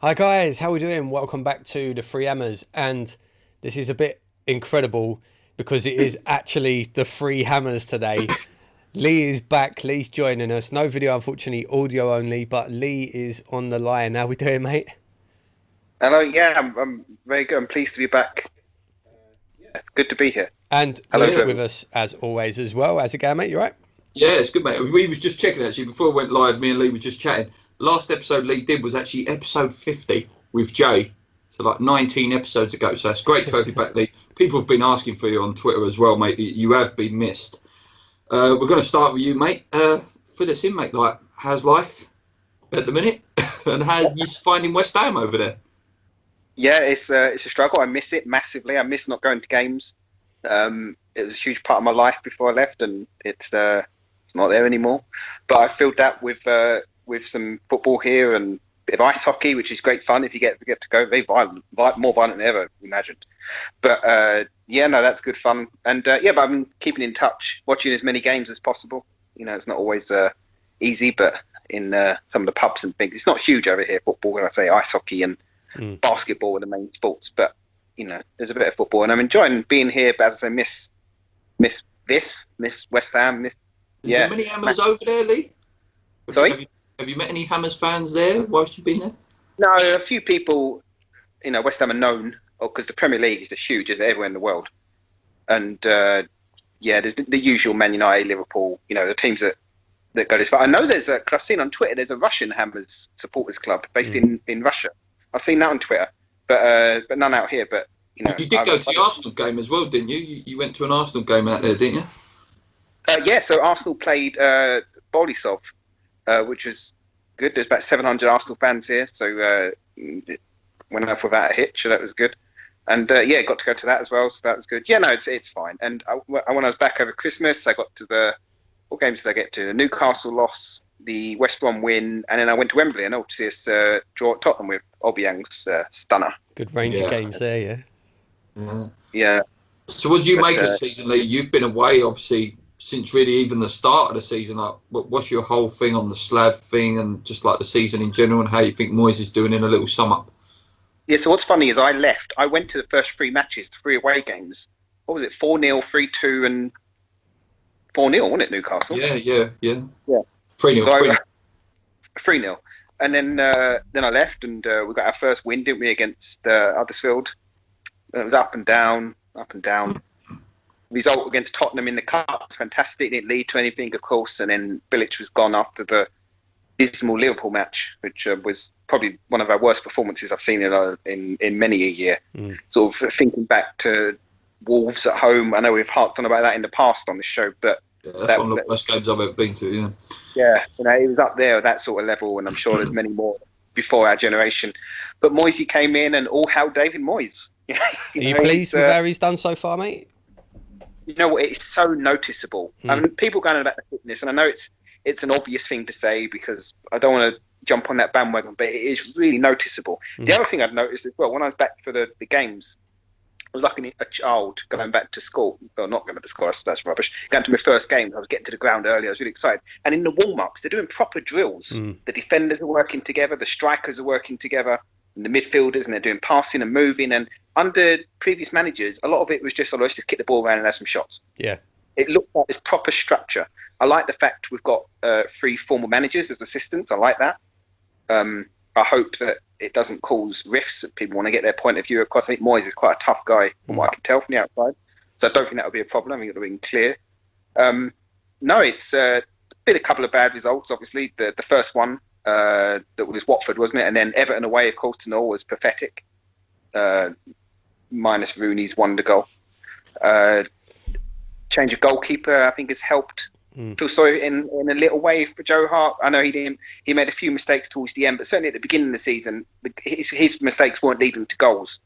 Hi guys, how are we doing? Welcome back to the Three Hammers, and this is a bit incredible because it is actually the Three Hammers today. Lee is back, Lee's joining us. No video, unfortunately, audio only, but Lee is on the line. How we doing, mate? Hello, yeah, I'm very good. I'm pleased to be back. Yeah, good to be here. And Hello, Lee's to with us as always as well. How's it going, mate? You right? Yeah, it's good, mate. We was just checking, actually, before we went live, me and Lee were just chatting. Last episode Lee did was actually episode 50 with Jay. So like 19 episodes ago. So it's great to have you back, Lee. People have been asking for you on Twitter as well, mate. You have been missed. We're going to start with you, mate. Fill us in, mate. Like, how's life at the minute? And how you finding West Ham over there? Yeah, it's a struggle. I miss it massively. I miss not going to games. It was a huge part of my life before I left, and it's not there anymore. But I filled that with some football here and a bit of ice hockey, which is great fun if you get to go. Very violent, more violent than ever imagined. But yeah, no, that's good fun. And yeah, but I'm keeping in touch, watching as many games as possible. You know, it's not always easy, but in some of the pubs and things, it's not huge over here. Football, when I say ice hockey and basketball are the main sports, but you know, there's a bit of football, and I'm enjoying being here. But as I say, miss West Ham. Is there many Hammers over there, Lee? Sorry? Have you met any Hammers fans there whilst you've been there? No, a few people, you know, West Ham are known, because the Premier League is just huge, isn't it, everywhere in the world. And yeah, there's the usual Man United, Liverpool, you know, the teams that go this far. I know cause I've seen on Twitter, there's a Russian Hammers supporters club based in Russia. I've seen that on Twitter, but none out here. But you know, you did go to the Arsenal game as well, didn't you? You went to an Arsenal game out there, didn't you? Yeah, so Arsenal played Borisov, which was good. There's about 700 Arsenal fans here, so went off without a hitch, so that was good. And yeah, got to go to that as well, so that was good. Yeah, no, it's fine. And when I was back over Christmas, I got to what games did I get to? The Newcastle loss, the West Brom win, and then I went to Wembley and to see us draw at Tottenham with Obiang's stunner. Good range of games there, yeah. Yeah. So what do you make of the season, Lee? You've been away, obviously, since really even the start of the season. Like, what's your whole thing on the Slav thing and just like the season in general, and how you think Moyes is doing in a little sum up? Yeah, so what's funny is I left. I went to the first three matches, the three away games. What was it? 4-0, 3-2, and 4-0, wasn't it, Newcastle? Yeah. 3-0. So 3-0. And then I left, and we got our first win, didn't we, against Huddersfield? It was up and down. Result against Tottenham in the Cup was fantastic. Didn't lead to anything, of course. And then Bilic was gone after the dismal Liverpool match, which was probably one of our worst performances I've seen in many a year. Sort of thinking back to Wolves at home. I know we've harped on about that in the past on the show, but that's one of the worst games I've ever been to. Yeah, you know, it was up there at that sort of level, and I'm sure there's many more before our generation. But Moyes came in, and all hail David Moyes. Are you pleased with how he's done so far, mate? You know what? It's so noticeable. I mean, people going on about the fitness, and I know it's an obvious thing to say because I don't want to jump on that bandwagon, but it is really noticeable. The other thing I've noticed as well, when I was back for the games, I was like a child going back to school. Well, not going back to school, that's rubbish. Going to my first game, I was getting to the ground early, I was really excited. And in the warm-ups, they're doing proper drills. The defenders are working together, the strikers are working together, and the midfielders, and they're doing passing and moving. And under previous managers, a lot of it was just, let's just kick the ball around and have some shots. Yeah. It looked like this proper structure. I like the fact we've got 3 former managers as assistants. I like that. I hope that it doesn't cause rifts, that people want to get their point of view across. I think Moyes is quite a tough guy from what I can tell from the outside. So I don't think that would be a problem. I think it'll be clear. No, it's been a couple of bad results, obviously. The first one, that was Watford, wasn't it? And then Everton away, of course, to know was pathetic. Minus Rooney's wonder goal. Change of goalkeeper, I think, has helped. Feel sorry in a little way for Joe Hart. I know he made a few mistakes towards the end, but certainly at the beginning of the season, his mistakes weren't leading to goals.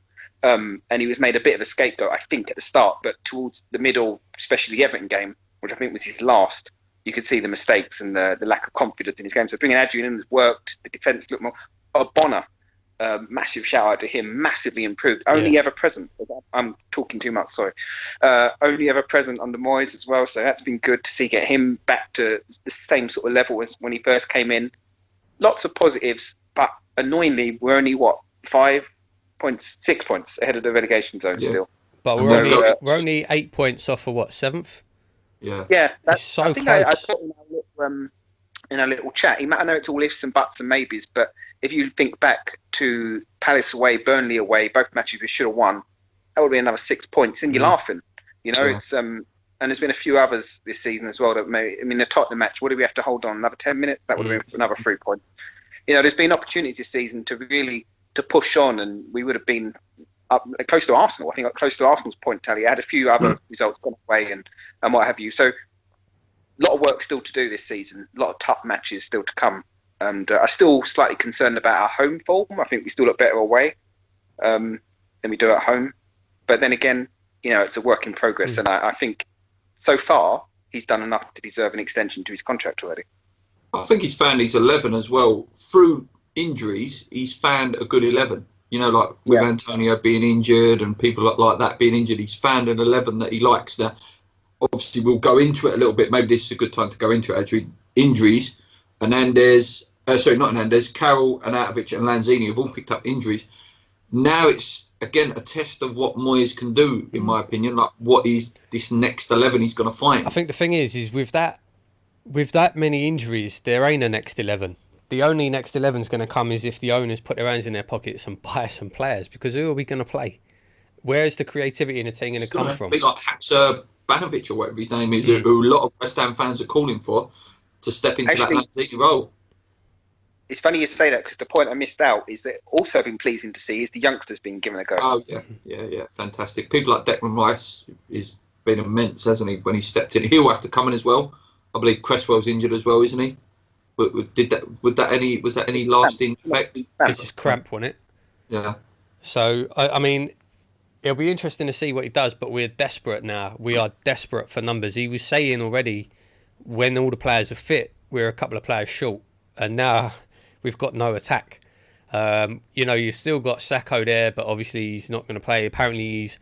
And he was made a bit of a scapegoat, I think, at the start. But towards the middle, especially the Everton game, which I think was his last, you could see the mistakes and the lack of confidence in his game. So bringing Adrian in has worked. The defence looked more. Bonner, massive shout out to him, massively improved. Only ever present. I'm talking too much, sorry. Only ever present under Moyes as well. So that's been good to see, get him back to the same sort of level as when he first came in. Lots of positives, but annoyingly, we're only 6 points ahead of the relegation zone still. But And we're only 8 points off of what, 7th? Yeah. Yeah, It's so I think close. I put in our little chat. I know it's all ifs and buts and maybes, but if you think back to Palace away, Burnley away, both matches we should have won, that would be another 6 points, and you're laughing. It's and there's been a few others this season as well that the Tottenham match. What do we have to hold on? Another 10 minutes? That would have been another 3 points. There's been opportunities this season to really to push on, and we would have been up close to Arsenal. I think close to Arsenal's point tally. I had a few other results gone away and what have you. So a lot of work still to do this season. A lot of tough matches still to come. And I'm still slightly concerned about our home form. I think we still look better away than we do at home. But then again, it's a work in progress. And I think so far he's done enough to deserve an extension to his contract already. I think he's found his 11 as well. Through injuries, he's found a good 11. Like with Antonio being injured and people like that being injured, he's found an 11 that he likes. Now, obviously, we'll go into it a little bit. Maybe this is a good time to go into it, actually. Injuries. Carroll, Arnautovic and Lanzini have all picked up injuries. Now it's, again, a test of what Moyes can do, in my opinion. Like, what is this next 11 he's going to find? I think the thing is with that many injuries, there ain't a next 11. The only next 11 is going to come is if the owners put their hands in their pockets and buy some players, because who are we going to play? Where is the creativity in the team going to come from? Be like Banovic or whatever his name is, who a lot of West Ham fans are calling for to step into that Lanzini role. It's funny you say that, because the point I missed out is that also been pleasing to see is the youngsters being given a go. Oh, yeah, fantastic. People like Declan Rice has been immense, hasn't he, when he stepped in. He'll have to come in as well. I believe Cresswell's injured as well, isn't he? Was that any lasting effect? It's just cramp, wasn't it? Yeah. So, I mean, it'll be interesting to see what he does, but we're desperate now. We are desperate for numbers. He was saying already, when all the players are fit, we're a couple of players short. And now we've got no attack. You've still got Sacco there, but obviously he's not going to play. Apparently he's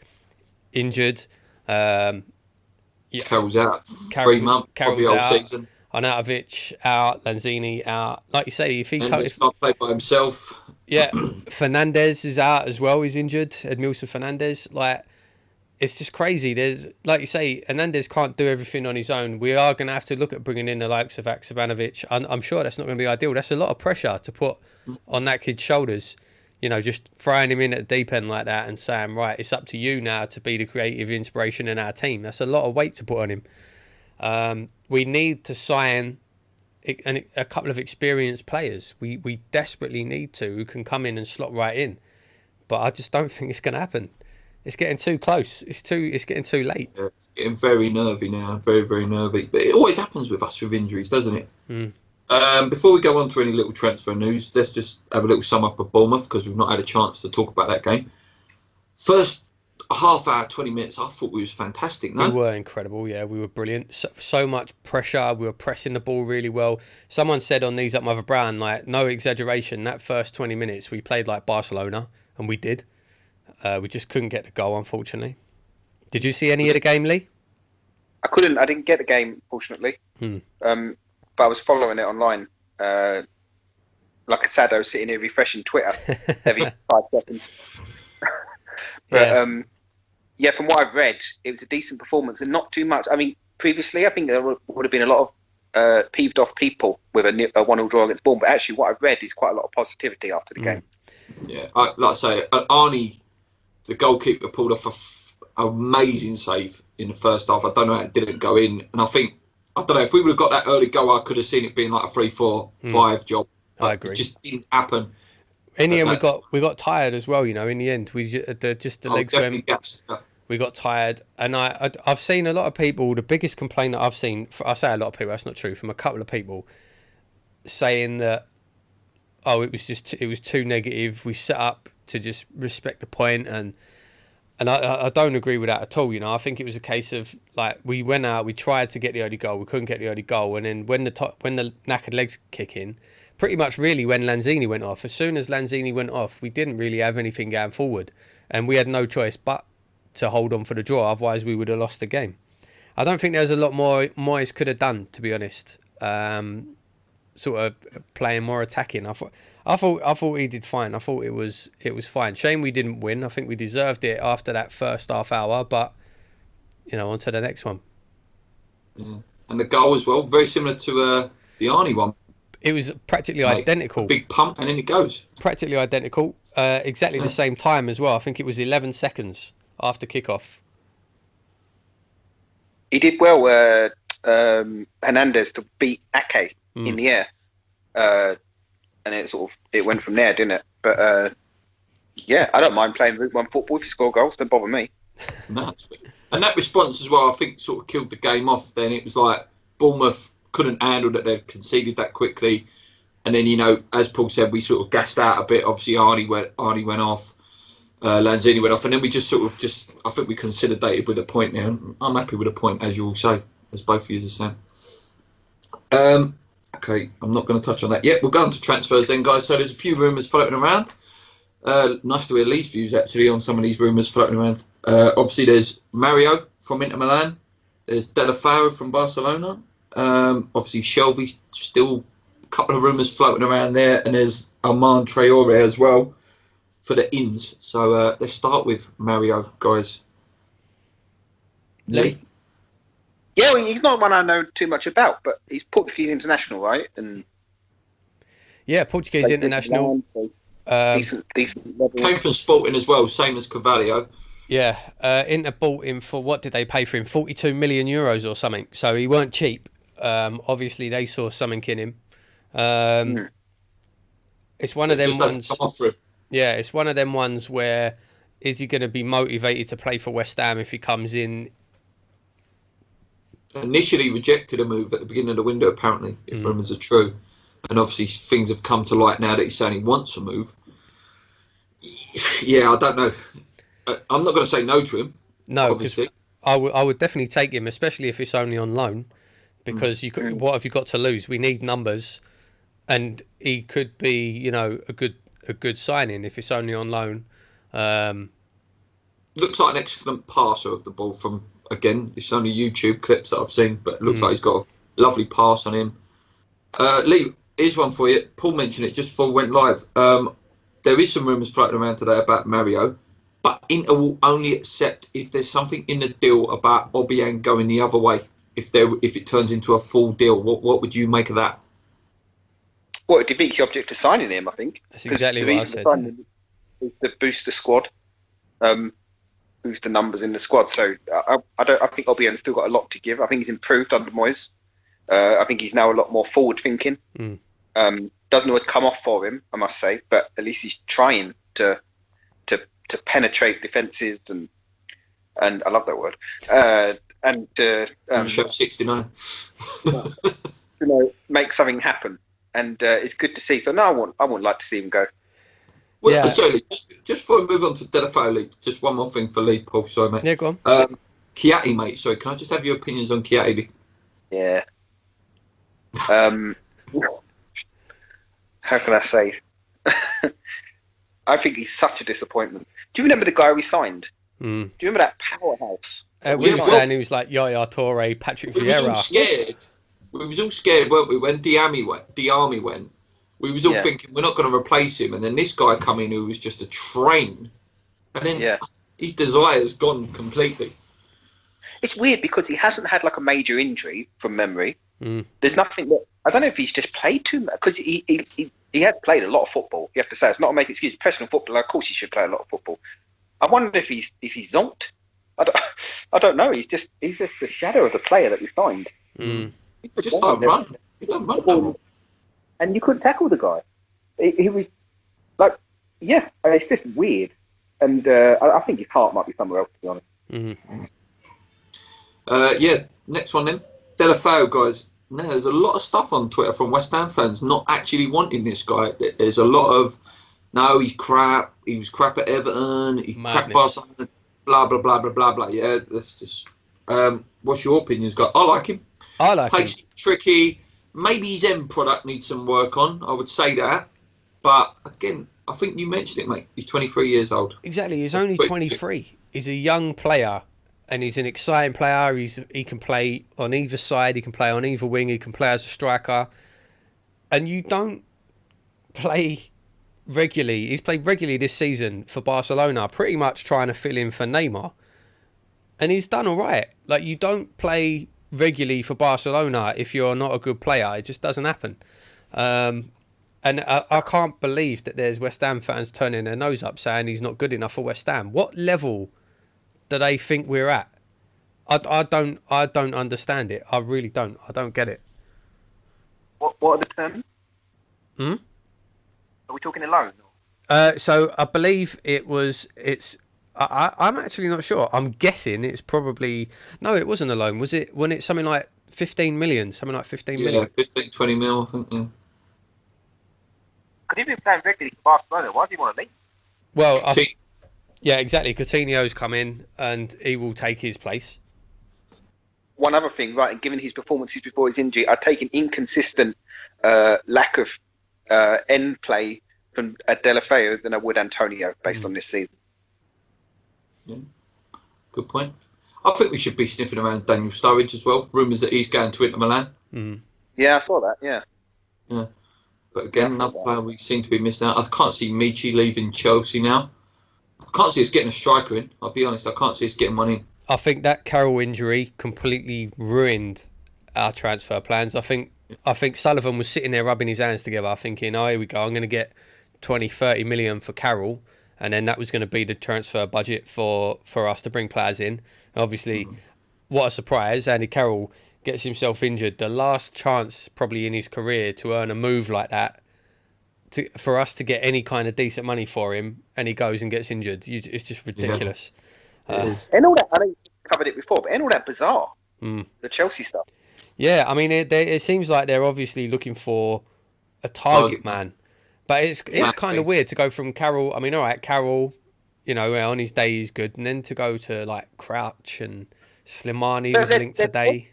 injured. Carroll's out. 3 months, probably whole season. Arnautovic out, Lanzini out. Like you say, if he can't play by himself. Yeah, Fernandez is out as well. He's injured. Edmilson Fernandez. It's just crazy. There's, like you say, Hernandez can't do everything on his own. We are going to have to look at bringing in the likes of Haksabanovic. I'm sure that's not going to be ideal. That's a lot of pressure to put on that kid's shoulders. Just throwing him in at the deep end like that and saying, right, it's up to you now to be the creative inspiration in our team. That's a lot of weight to put on him. We need to sign a couple of experienced players. We desperately need to, who can come in and slot right in. But I just don't think it's going to happen. It's getting too close. It's getting too late. Yeah, it's getting very nervy now. Very, very nervy. But it always happens with us with injuries, doesn't it? Before we go on to any little transfer news, let's just have a little sum up of Bournemouth, because we've not had a chance to talk about that game. First half hour, 20 minutes, I thought we was fantastic. No? We were incredible, yeah. We were brilliant. So much pressure. We were pressing the ball really well. Someone said on These Up Mother Brown, no exaggeration, that first 20 minutes we played like Barcelona, and we did. We just couldn't get the goal, unfortunately. Did you see any of the game, Lee? I didn't get the game, fortunately. But I was following it online. Like a saddo sitting here refreshing Twitter every 5 seconds. But from what I've read, it was a decent performance and not too much. I mean, previously, I think there would have been a lot of peeved off people with a 1-0 draw against Bournemouth. But actually, what I've read is quite a lot of positivity after the game. Yeah, like I say, Arnie, the goalkeeper, pulled off an amazing save in the first half. I don't know how it didn't go in. And I don't know, if we would have got that early goal, I could have seen it being like a 3-4-5 job. I agree. It just didn't happen. In the end, we got tired as well. In the end, the legs went. We got tired, and I've seen a lot of people. The biggest complaint that I've seen, I say a lot of people, that's not true. From a couple of people saying that, it was too negative. We set up to just respect the point, and I don't agree with that at all. I think it was a case of we went out, we tried to get the early goal, we couldn't get the early goal, and then when the knackered legs kick in. Pretty much really when Lanzini went off. As soon as Lanzini went off, we didn't really have anything going forward. And we had no choice but to hold on for the draw. Otherwise, we would have lost the game. I don't think there's a lot more Moyes could have done, to be honest. sort of playing more attacking. I thought he did fine. I thought it was fine. Shame we didn't win. I think we deserved it after that first half hour, but on to the next one. Yeah. And the goal as well, very similar to the Arnie one. It was practically identical. Big pump and then it goes. Practically identical. Exactly the same time as well. I think it was 11 seconds after kickoff. He did well, Hernandez, to beat Ake in the air. And it went from there, didn't it? But I don't mind playing Route 1 football. If you score goals, don't bother me. No, and that response as well, I think, sort of killed the game off. Then it was like Bournemouth couldn't handle that they'd conceded that quickly, and then as Paul said, we sort of gassed out a bit. Obviously, Arnie went off, Lanzini went off, and then we just I think we consolidated with a point now. I'm happy with a point, as you all say, as both of you are saying. Okay, I'm not going to touch on that yet. We'll go on to transfers then, guys. So there's a few rumours floating around. Nice to hear Lee's views actually on some of these rumours floating around. Obviously, there's Mario from Inter Milan. There's Deulofeu from Barcelona. Obviously, Shelby, still a couple of rumours floating around there. And there's Armand Traore as well for the Inns. So let's start with Mario, guys. Lee? Yeah, well, he's not one I know too much about, but he's Portuguese international, right? And yeah, Portuguese international. Decent level. Came from Sporting as well, same as Carvalho. Yeah, Inter bought him for, what did they pay for him? 42 million euros or something. So he weren't cheap. Obviously, they saw something in him. It's one of them ones. Yeah, it's one of them ones where is he going to be motivated to play for West Ham if he comes in? Initially rejected a move at the beginning of the window, apparently, if rumours are true. And obviously things have come to light now that he's saying he wants a move. Yeah, I don't know. I'm not going to say no to him. No, obviously. I would definitely take him, especially if it's only on loan, because what have you got to lose? We need numbers, and he could be, a good signing if it's only on loan. Looks like an excellent passer of the ball from, again, it's only YouTube clips that I've seen, but it looks like he's got a lovely pass on him. Lee, here's one for you. Paul mentioned it just before we went live. There is some rumours floating around today about Mario, but Inter will only accept if there's something in the deal about Obiang going the other way. If it turns into a full deal, what would you make of that? Well, it defeats the object of signing him, I think. That's exactly what I said. To boost the squad, boost the numbers in the squad. So I think Obiang's still got a lot to give. I think he's improved under Moyes. I think he's now a lot more forward thinking. Doesn't always come off for him, I must say, but at least he's trying to penetrate defences and I love that word. Show 69. Make something happen, and it's good to see. So no, I wouldn't like to see him go. Well, yeah. Sorry, just before we move on to Deulofeu, just one more thing for Lee, Paul. Sorry, mate. Yeah, go on. Chiatti, mate. Sorry, can I just have your opinions on Chiatti? Yeah. How can I say? I think he's such a disappointment. Do you remember the guy we signed? Do you remember that powerhouse? We were saying he was like Yaya Toure, Patrick Vieira. We was all scared. We was all scared, weren't we? When Diami went, we was all thinking we're not going to replace him, and then this guy come in who was just a train, and then his desire's gone completely. It's weird because he hasn't had like a major injury from memory. There's nothing that I don't know if he's just played too much because he has played a lot of football. You have to say it's not a make excuse. Professional footballer, of course, he should play a lot of football. I wonder if he's zonked. I don't know. He's just the shadow of the player that we signed. He just don't run. He don't run no more. And you couldn't tackle the guy. He was like, it's just weird. And I think his heart might be somewhere else, to be honest. Next one then. Deulofeu, guys. Now, there's a lot of stuff on Twitter from West Ham fans not actually wanting this guy. There's a lot of, no, he's crap. He was crap at Everton. He cracked Barcelona. Blah, blah, blah, blah, blah, blah. Yeah, that's just... what's your opinion, Scott? I like him. I like him. Tricky. Maybe his end product needs some work on. I would say that. But, again, I think you mentioned it, mate. He's 23 years old. Exactly. He's only 23. He's a young player. And he's an exciting player. He can play on either side. He can play on either wing. He can play as a striker. and you don't play regularly. He's played regularly this season for Barcelona, pretty much trying to fill in for Neymar, and he's done all right. Like, you don't play regularly for Barcelona if you're not a good player. It just doesn't happen. And I can't believe that there's West Ham fans turning their nose up saying he's not good enough for West Ham. What level do they think we're at? I don't understand it. I really don't. I don't get it. What are the terms? Are we talking a loan? So I believe I'm actually not sure. I'm guessing it's probably... No, it wasn't a loan. Was it? When it's something like 15 million? Something like 15 million? Yeah, 15, 20 mil, I think, yeah. Could he be playing regularly for Barcelona? Why do you want to leave? Well, yeah, exactly. Coutinho's come in and he will take his place. One other thing, right, and given his performances before his injury, I'd take an inconsistent lack of end play from Deulofeu than I would Antonio based on this season. Yeah. Good point. I think we should be sniffing around Daniel Sturridge as well. Rumours that he's going to Inter Milan. Yeah, I saw that, yeah. Yeah. But again, another player we seem to be missing out. I can't see Michi leaving Chelsea now. I can't see us getting a striker in. I'll be honest, I can't see us getting one in. I think that Carroll injury completely ruined our transfer plans. I think Sullivan was sitting there rubbing his hands together thinking, oh, here we go, I'm going to get 20, 30 million for Carroll. And then that was going to be the transfer budget for us to bring players in. And obviously, what a surprise. Andy Carroll gets himself injured. The last chance probably in his career to earn a move like that, for us to get any kind of decent money for him, and he goes and gets injured. It's just ridiculous. And all that, I know you covered it before, but and all that bizarre, the Chelsea stuff. Yeah, I mean, it seems like they're obviously looking for a target man. But it's kind of weird to go from Carroll. I mean, all right, Carroll, on his day he's good, and then to go to like Crouch and Slimani was linked today.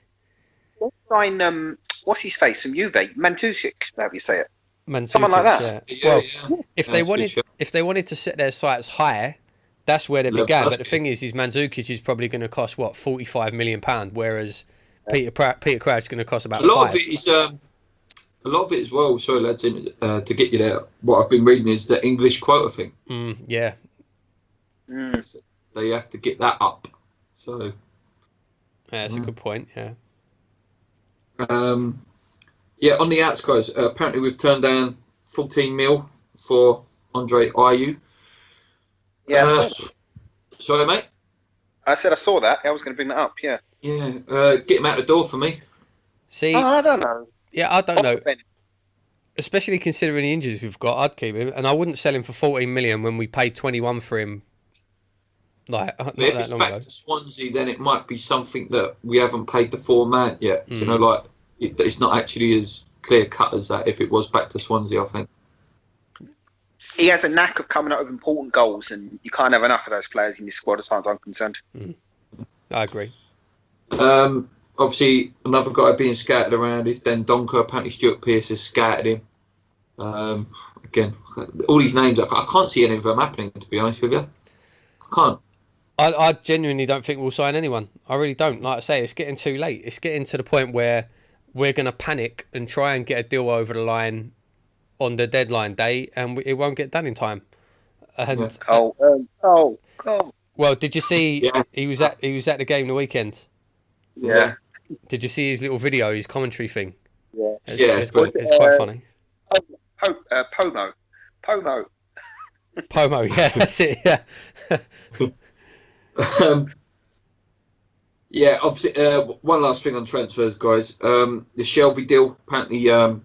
Let's sign what's his face from Juve, Mandzukic, however you say it. Mandzukic, someone like that. Yeah. Well, if they wanted to set their sights higher, that's where they began. But the thing is Mandzukic is probably going to cost what, £45 million, whereas Peter Crouch is going to cost about a lot £5. of it is. A lot of it as well, sorry lads, to get you there, what I've been reading is the English quota thing. Yeah. They have to get that up. So. Yeah, that's a good point, yeah. Yeah, on the outs, guys, apparently we've turned down 14 mil for Andre Ayew. Yeah. Sorry, mate? I said I saw that. I was going to bring that up, yeah. Yeah, get him out the door for me. See? I don't know. Yeah, I don't know. Especially considering the injuries we've got, I'd keep him, and I wouldn't sell him for 14 million when we paid 21 for him. Like, not if that it's long back ago. to Swansea, then it might be something that we haven't paid the format yet. It's not actually as clear cut as that. If it was back to Swansea, I think he has a knack of coming up with important goals, and you can't have enough of those players in your squad as far as I'm concerned. I agree. Obviously, another guy being scattered around is Dendoncker. Apparently, Stuart Pearce has scattered him. Again, all these names, I can't see any of them happening, to be honest with you. I can't. I genuinely don't think we'll sign anyone. I really don't. Like I say, it's getting too late. It's getting to the point where we're going to panic and try and get a deal over the line on the deadline day, and it won't get done in time. And, well, did you see he was at the game the weekend? Yeah. Did you see his little video, his commentary thing? Yeah. It's quite funny. Pomo, yeah, that's it, yeah. Yeah, obviously, one last thing on transfers, guys. The Shelby deal, apparently, I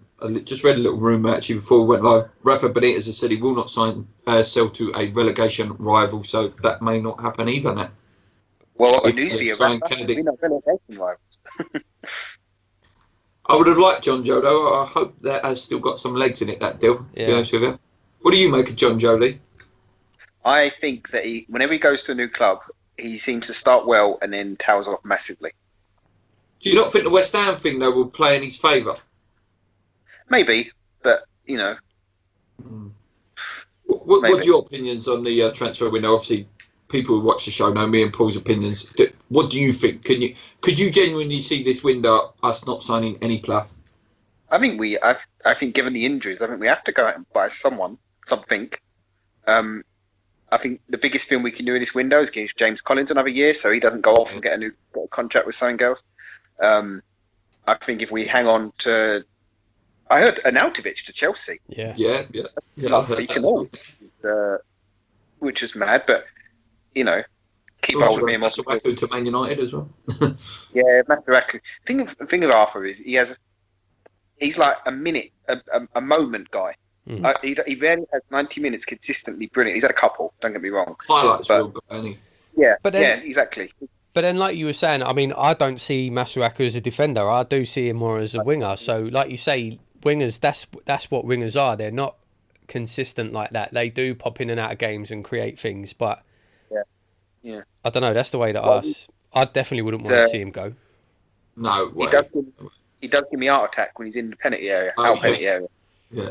just read a little rumour actually before we went live. Rafa Benitez has said he will not sell to a relegation rival, so that may not happen either now. Well, it needs to be a Kennedy. relegation rivals. I would have liked John Joe, though. I hope that has still got some legs in it, that deal, to be honest with you. What do you make of John Joe Lee? I think that whenever he goes to a new club, he seems to start well and then tails off massively. Do you not think the West Ham thing, though, will play in his favour? Maybe, but, What's your opinions on the transfer window? Obviously, people who watch the show know me and Paul's opinions. What do you think? Could you genuinely see this window us not signing any player? I think given the injuries, I think we have to go out and buy something. I think the biggest thing we can do in this window is give James Collins another year, so he doesn't go off and get a contract with something else. I think if we hang on to, I heard Arnautovic to Chelsea. Yeah. Which is mad, but keep Also, hold of him. Masuaku to Man United as well. Yeah, Masuaku. Thing of Arthur is he's like a moment guy. He rarely has 90 minutes consistently brilliant. He's had a couple, don't get me wrong. Highlights real good, hasn't he? Yeah, but then, yeah, exactly. But then, like you were saying, I mean, I don't see Masuaku as a defender. I do see him more as a winger. So, like you say, wingers, that's what wingers are. They're not consistent like that. They do pop in and out of games and create things, but yeah. I don't know. That's the way that I definitely wouldn't want to see him go. No way. He does give me heart attack when he's in the penalty area. Penalty area. Yeah.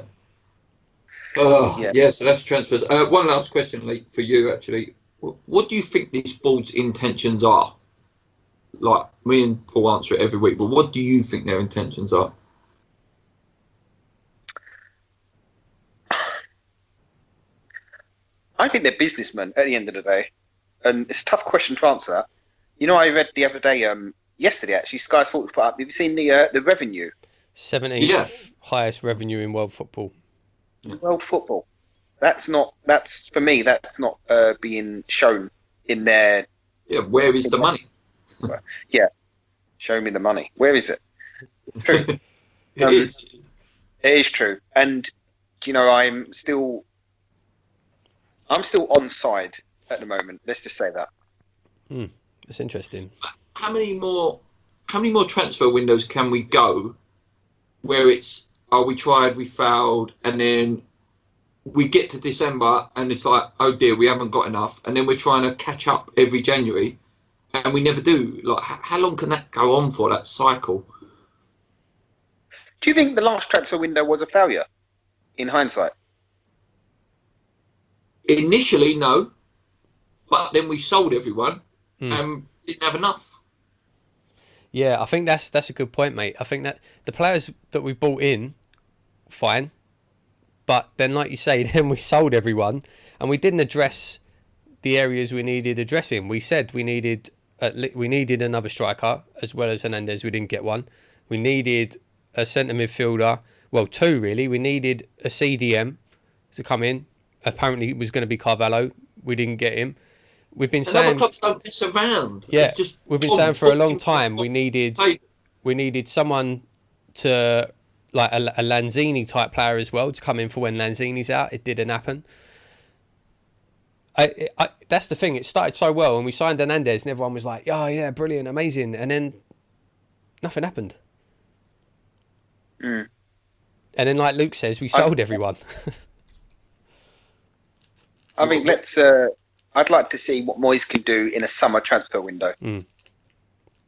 Yeah, so that's transfers. One last question, Lee, for you, actually. What do you think this board's intentions are? Like, me and Paul answer it every week, but what do you think their intentions are? I think they're businessmen at the end of the day. And it's a tough question to answer. I read the other day, yesterday actually, Sky Sports put up, have you seen the revenue? 17th highest revenue in world football. World football. That's not being shown in their... Yeah, where is the money? Yeah, show me the money. Where is it? True. It is. It is true. And, I'm still on side at the moment. Let's just say that. That's interesting. How many more transfer windows can we go where it's, we tried, we failed, and then we get to December and it's like, oh dear, we haven't got enough, and then we're trying to catch up every January and we never do. Like, how long can that go on for, that cycle? Do you think the last transfer window was a failure in hindsight? Initially, no, but then we sold everyone and didn't have enough. Yeah, I think that's a good point, mate. I think that the players that we bought in, fine, but then, like you say, then we sold everyone, and we didn't address the areas we needed addressing. We said we needed another striker as well as Hernandez. We didn't get one. We needed a centre midfielder. Well, two really. We needed a CDM to come in. Apparently, it was going to be Carvalho. We didn't get him. We've been saying, clubs don't mess around. Yeah, we've been saying for a long time we needed someone to, like, a Lanzini type player as well to come in for when Lanzini's out. It didn't happen. That's the thing. It started so well, and we signed Hernandez, and everyone was like, "Oh yeah, brilliant, amazing," and then nothing happened. And then, like Luke says, we sold everyone. I mean, I'd like to see what Moyes can do in a summer transfer window.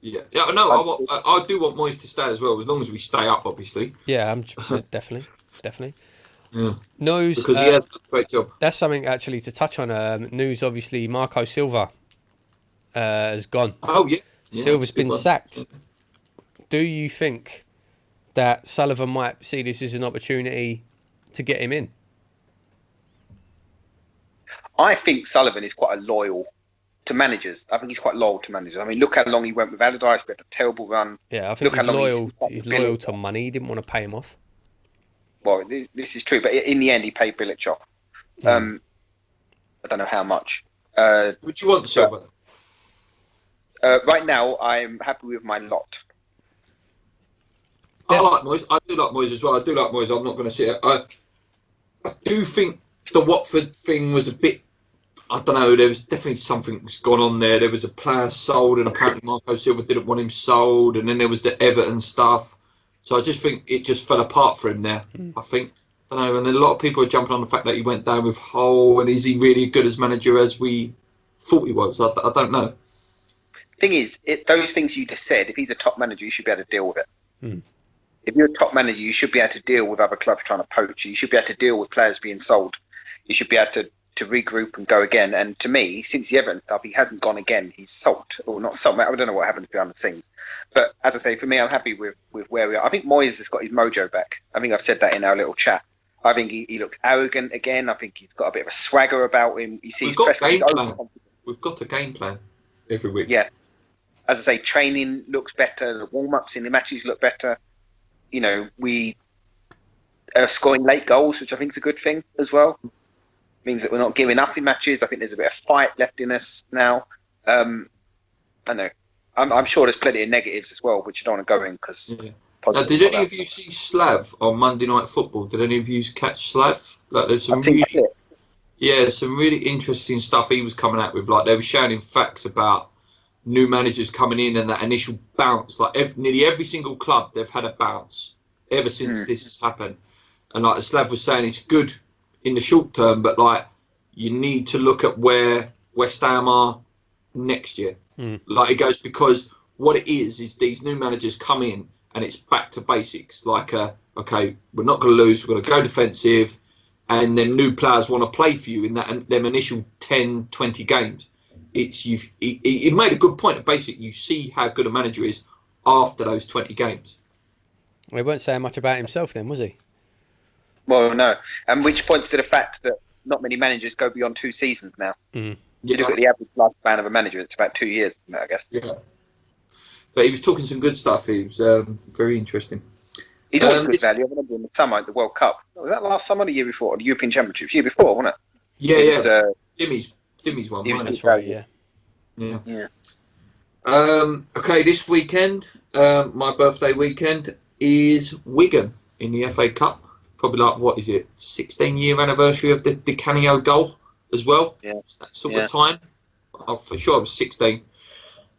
Yeah, no, I do want Moyes to stay as well, as long as we stay up, obviously. Yeah, 100%, definitely. Yeah. News, because he has done a great job. That's something actually to touch on. News, obviously, Marco Silva has gone. Oh yeah, Silva's been sacked. Do you think that Sullivan might see this as an opportunity to get him in? I think Sullivan is quite loyal to managers. I think he's quite loyal to managers. I mean, look how long he went with Allardyce. We had a terrible run. Yeah, I think he's loyal to money. He didn't want to pay him off. Well, this is true, but in the end, he paid Bilic off. I don't know how much. Would you want Silva? Right now, I'm happy with my lot. I like Moyes. I do like Moyes as well. I do like Moyes. I'm not going to say it. I do think the Watford thing was a bit, I don't know, there was definitely something's gone on there. There was a player sold, and apparently Marco Silva didn't want him sold, and then there was the Everton stuff. So I just think it just fell apart for him there. I think, I don't know, and a lot of people are jumping on the fact that he went down with Hull, and is he really good as manager as we thought he was? I don't know. Thing is, those things you just said, if he's a top manager, you should be able to deal with it. If you're a top manager, you should be able to deal with other clubs trying to poach you. You should be able to deal with players being sold. You should be able to to regroup and go again. And to me, since the Everton stuff, he hasn't gone again. He's sulked, or not sulked. I don't know what happened behind the scenes. But as I say, for me, I'm happy with where we are. I think Moyes has got his mojo back. I think I've said that in our little chat. I think he looks arrogant again. I think he's got a bit of a swagger about him. You see, We've got a game plan. We've got a game plan every week. Yeah. As I say, training looks better. The warm-ups in the matches look better. You know, we are scoring late goals, which I think is a good thing as well. Means that we're not giving up in matches. I think there's a bit of fight left in us now. I know. I'm sure there's plenty of negatives as well, which I don't want to go in because. Yeah. Now, did any of you see Slav on Monday Night Football? Did any of you catch Slav? Like, there's some some really interesting stuff he was coming out with. Like, they were shouting facts about new managers coming in and that initial bounce. Like, nearly every single club, they've had a bounce ever since this has happened. And like Slav was saying, it's good in the short term, but like, you need to look at where West Ham are next year. Like, it goes, because what it is these new managers come in and it's back to basics. Like, okay, we're not going to lose. We're going to go defensive. And then new players want to play for you in them initial 10, 20 games. He made a good point. Basically, you see how good a manager is after those 20 games. Well, he weren't saying much about himself then, was he? Well, no. And which points to the fact that not many managers go beyond 2 seasons now. You look at the average lifespan of a manager, it's about 2 years, I guess. Yeah. But he was talking some good stuff. He was very interesting. He's always good value. I remember in the summer at the World Cup. Was that last summer or the year before? The European Championships? Year before, wasn't it? Yeah. Dimmy's one, right? That's right, yeah. Okay, this weekend, my birthday weekend, is Wigan in the FA Cup. Probably like, what is it, 16-year anniversary of the Di Canio goal as well. Yeah. It's that sort of time. Oh, for sure, I was 16.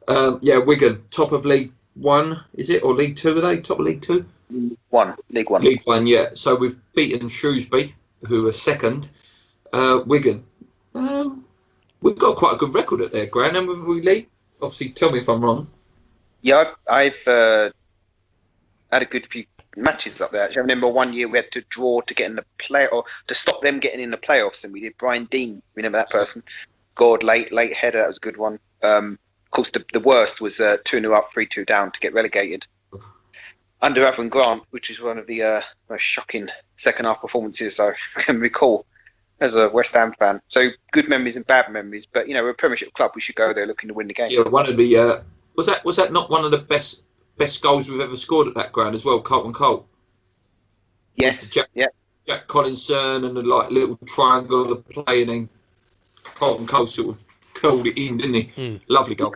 Wigan, top of League One, is it? Or League Two, are they? Top of League Two? League One. League One, yeah. So we've beaten Shrewsbury, who are second. Wigan. We've got quite a good record at there, Graham, haven't we, Lee? Obviously, tell me if I'm wrong. Yeah, I've had a good few matches up there. Actually, I remember one year we had to draw to get in the play, or to stop them getting in the playoffs, and we did. Brian Dean, remember that person? Scored late header. That was a good one. Of course, the worst was 2-0 up, 3-2 down to get relegated under Avon Grant, which is one of the most shocking second half performances I can recall as a West Ham fan. So good memories and bad memories, but you know, we're a Premiership club. We should go there looking to win the game. Yeah, one of the was that not one of the best goals we've ever scored at that ground as well? Carlton Cole. Yes. Jack Collinson and the like little triangle of play, and then Carlton Cole sort of curled it in, didn't he? Lovely goal.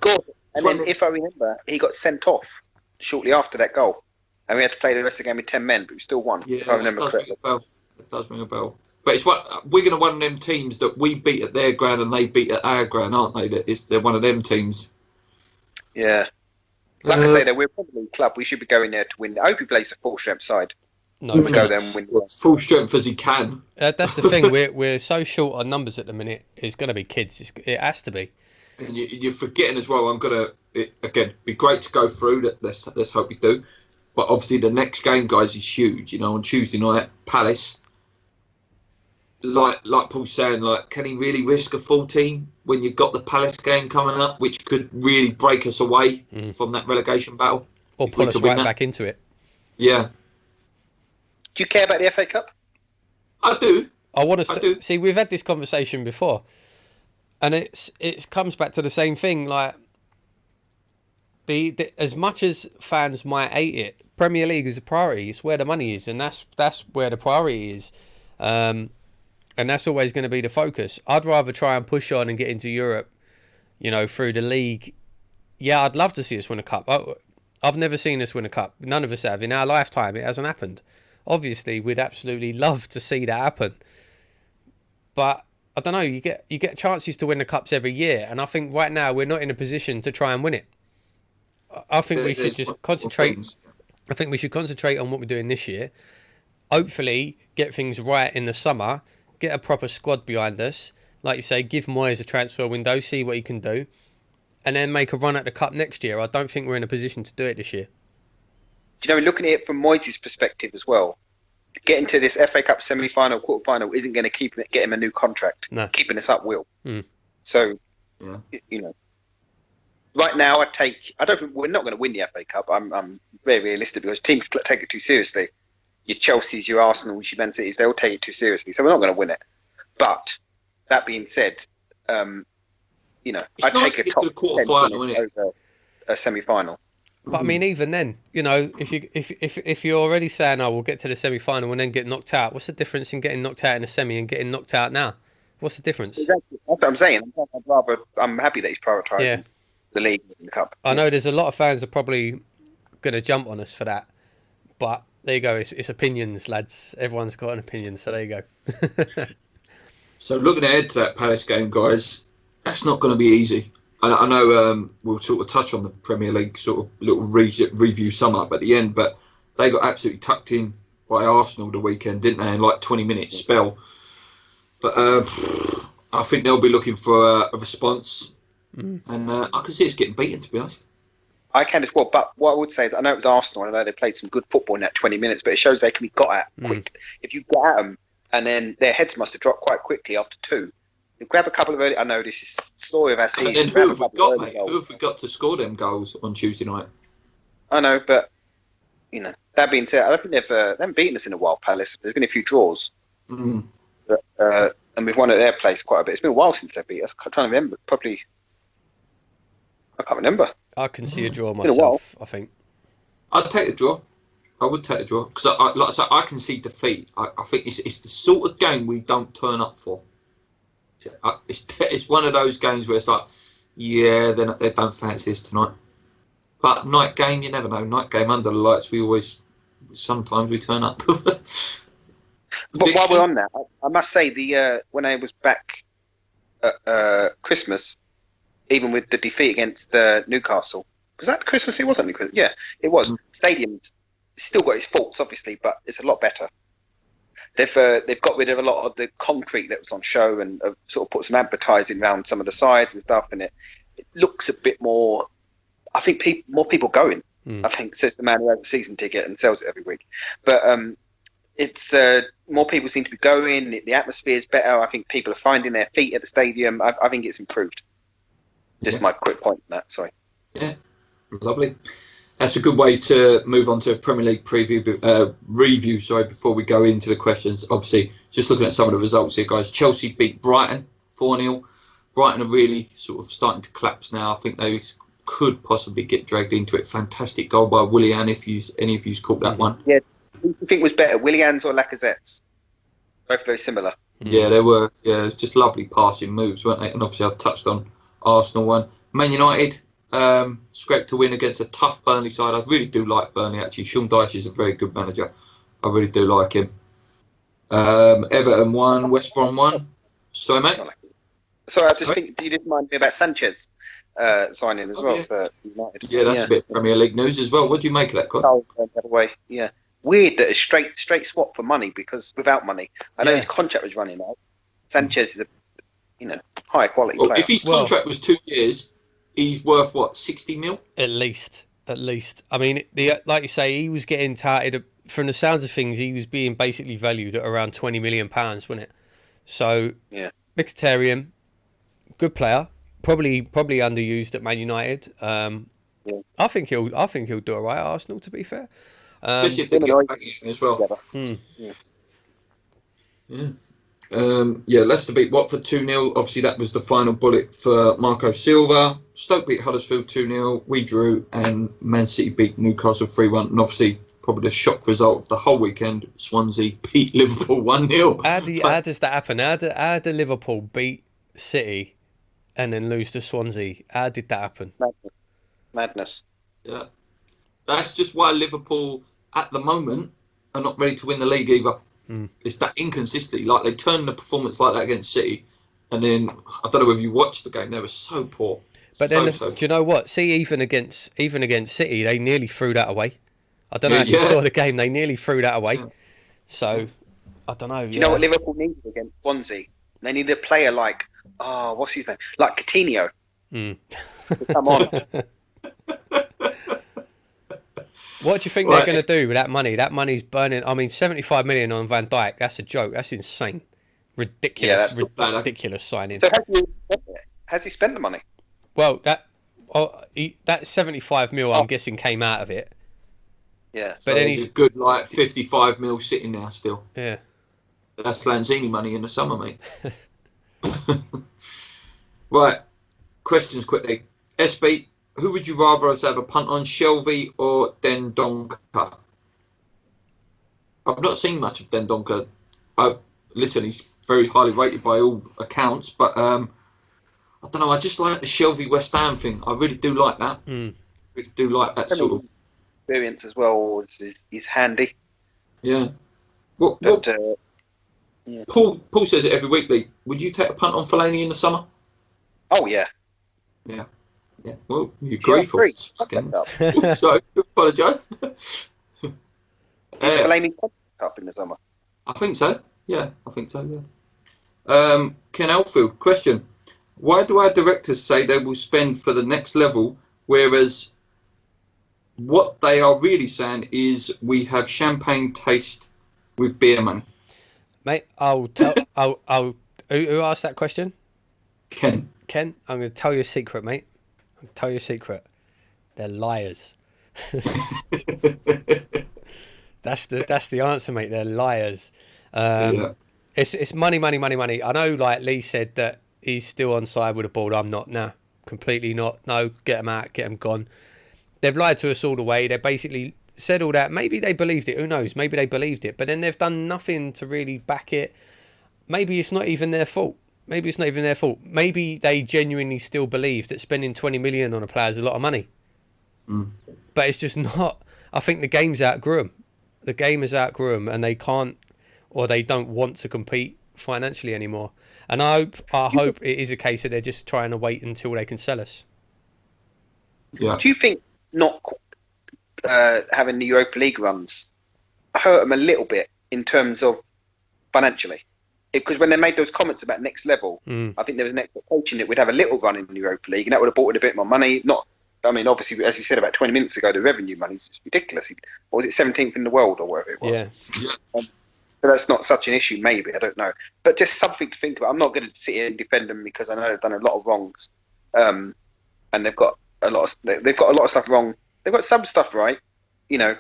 And then, if I remember, he got sent off shortly after that goal, and we had to play the rest of the game with 10 men, but we still won. Yeah, if I remember correctly. It does ring a bell. But it's Wigan are one of them teams that we beat at their ground and they beat at our ground, aren't they? They're one of them teams. Yeah. Like I say, though, we're probably a club. We should be going there to win. I hope he plays the full strength side. No, we'll go there and win. Full strength as he can. That's the thing. We're so short on numbers at the minute. It's going to be kids. It has to be. And you're forgetting as well. Again, be great to go through. Let's hope we do. But obviously, the next game, guys, is huge. You know, on Tuesday night, Palace. Like Paul's saying, like, can he really risk a full team when you've got the Palace game coming up, which could really break us away from that relegation battle, or pull us right back into it? Yeah. Do you care about the FA Cup? I do. I want to see. We've had this conversation before, and it comes back to the same thing. Like the as much as fans might hate it, Premier League is a priority. It's where the money is, and that's where the priority is. And that's always going to be the focus. I'd rather try and push on and get into Europe, you know, through the league. Yeah, I'd love to see us win a cup. I've never seen us win a cup. None of us have. In our lifetime, it hasn't happened. Obviously, we'd absolutely love to see that happen. But, I don't know, you get chances to win the cups every year. And I think right now, we're not in a position to try and win it. I think we should just concentrate. I think we should concentrate on what we're doing this year. Hopefully, get things right in the summer. Get a proper squad behind us. Like you say, give Moyes a transfer window, see what he can do. And then make a run at the Cup next year. I don't think we're in a position to do it this year. Do you know, looking at it from Moyes' perspective as well, getting to this FA Cup semi-final, quarter-final isn't going to get him a new contract. No. Keeping us up will. Mm. So, right now I don't think we're not going to win the FA Cup. I'm very realistic because teams take it too seriously. Your Chelsea's, your Arsenal's, your Man City's, they'll take it too seriously. So we're not going to win it. But that being said, I nice take to a get top to the quarter-final, over a semi-final. But I mean, even then, if you're already saying, "Oh, we'll get to the semi-final and then get knocked out," what's the difference in getting knocked out in a semi and getting knocked out now? What's the difference? Exactly. That's what I'm saying. I'm happy that he's prioritising the league and the cup. I know there's a lot of fans are probably going to jump on us for that, but there you go. It's opinions, lads. Everyone's got an opinion, so there you go. So looking ahead to that Palace game, guys, that's not going to be easy. I know we'll sort of touch on the Premier League sort of little review sum up at the end, but they got absolutely tucked in by Arsenal the weekend, didn't they, in like 20-minute spell. But I think they'll be looking for a response, and I can see us getting beaten, to be honest. I can as well, but what I would say is I know it was Arsenal, I know they played some good football in that 20 minutes, but it shows they can be got at quick. If you get at them, and then their heads must have dropped quite quickly after 2. You grab a couple of early. I know this is the story of our season. And then who have we got, mate? Who have we got to score them goals on Tuesday night? I know, but that being said, I don't think they haven't beaten us in a while. Palace. There's been a few draws, but, and we've won at their place quite a bit. It's been a while since they beat us. I can't remember. Probably, I can't remember. I can see a draw myself. I think I'd take a draw. I would take a draw because, like I said, I can see defeat. I think it's the sort of game we don't turn up for. It's one of those games where it's like, they don't fancy us tonight. But night game, you never know. Night game under the lights, sometimes we turn up. But while we're on that, I must say when I was back at Christmas, even with the defeat against Newcastle, was that Christmas? It wasn't Christmas. Yeah, it was. Stadium's still got its faults, obviously, but it's a lot better. They've got rid of a lot of the concrete that was on show and sort of put some advertising around some of the sides and stuff, and it looks a bit more. I think more people going. I think, says the man who has a season ticket and sells it every week. But it's more people seem to be going. The atmosphere is better. I think people are finding their feet at the stadium. I think it's improved. Just my quick point on that. Sorry. Yeah, lovely. That's a good way to move on to a Premier League review. Before we go into the questions, obviously, just looking at some of the results here, guys. Chelsea beat Brighton 4-0. Brighton are really sort of starting to collapse now. I think they could possibly get dragged into it. Fantastic goal by Willian. If any of you's caught that one. Yeah, who do you think was better, Willian's or Lacazette's? Both very similar. Yeah, they were. Yeah, it was just lovely passing moves, weren't they? And obviously, I've touched on Arsenal one. Man United. Scraped to win against a tough Burnley side. I really do like Burnley, actually. Sean Dyche is a very good manager. I really do like him. Everton won, West Brom won. Sorry, mate? Sorry, I just think you didn't mind me about Sanchez signing as well for United. Yeah, that's a bit of Premier League news as well. What do you make of that, Colin? Yeah. Weird that a straight swap for money, because without money, I know his contract was running out. Sanchez is a high quality player. If his contract was 2 years, he's worth what, 60 mil? At least. I mean, like you say, he was getting touted. From the sounds of things, he was being basically valued at around £20 million, wasn't it? So, Mkhitaryan, good player, probably underused at Man United. I think he'll do all right at Arsenal, to be fair. Especially if they get back in as well. Leicester beat Watford 2-0. Obviously, that was the final bullet for Marco Silva. Stoke beat Huddersfield 2-0. We drew, and Man City beat Newcastle 3-1. And obviously, probably the shock result of the whole weekend, Swansea beat Liverpool 1-0. How does that happen? How did Liverpool beat City and then lose to Swansea? How did that happen? Madness. Yeah. That's just why Liverpool, at the moment, are not ready to win the league either. It's that inconsistency. Like, they turned the performance like that against City, and then I don't know whether you watched the game. They were so poor. But then, do you know what? See, even against City, they nearly threw that away. I don't know if you saw the game. They nearly threw that away. Yeah. So I don't know. Do you know what Liverpool needed against Swansea? They needed a player like what's his name? Like Coutinho. To come on. What do you think they're going to do with that money? That money's burning. I mean, 75 million on Van Dijk. That's a joke. That's insane. Ridiculous. Yeah, ridiculous signing. So has he spent the money? Well, that 75 mil, I'm guessing, came out of it. Yeah. But so then he's a good 55 mil sitting there still. Yeah. That's Lanzini money in the summer, mate. Right. Questions quickly. SB, who would you rather us have a punt on, Shelvey or Dendoncker? I've not seen much of Dendoncker. Listen, he's very highly rated by all accounts, but I don't know. I just like the Shelvey West Ham thing. I really do like that. Really do like that sort of experience as well. Is handy. Yeah. Yeah. Paul says it every week, Lee. Would you take a punt on Fellaini in the summer? Oh yeah. Yeah. Yeah. Well, you agree for it. Sorry, apologise. Fellaini up in the summer. I think so. Yeah, I think so. Yeah. Ken Elfield, question: why do our directors say they will spend for the next level, whereas what they are really saying is we have champagne taste with beer money? Mate, I'll tell. Who asked that question? Ken. Ken, I'm going to tell you a secret, mate. I'll tell you a secret. They're liars. That's the answer, mate. They're liars. It's money. I know, like Lee said, that he's still on side with the ball. I'm not. Nah, completely not. No, get him out. Get him gone. They've lied to us all the way. They basically said all that. Maybe they believed it. Who knows? Maybe they believed it. But then they've done nothing to really back it. Maybe it's not even their fault. Maybe they genuinely still believe that spending 20 million on a player is a lot of money. But it's just not. I think the game's outgrew them. The game has outgrew them, and they can't, or they don't want to compete financially anymore. And I hope it is a case that they're just trying to wait until they can sell us. Yeah. Do you think not having the Europa League runs hurt them a little bit in terms of financially? Because when they made those comments about next level, I think there was an expectation that we'd have a little run in the Europa League, and that would have brought in a bit more money. Obviously, as you said about 20 minutes ago, the revenue money is ridiculous. Or was it 17th in the world or whatever it was? Yeah. So that's not such an issue, maybe. I don't know. But just something to think about. I'm not going to sit here and defend them because I know they've done a lot of wrongs. And they've got a lot of stuff wrong. They've got some stuff right. You know,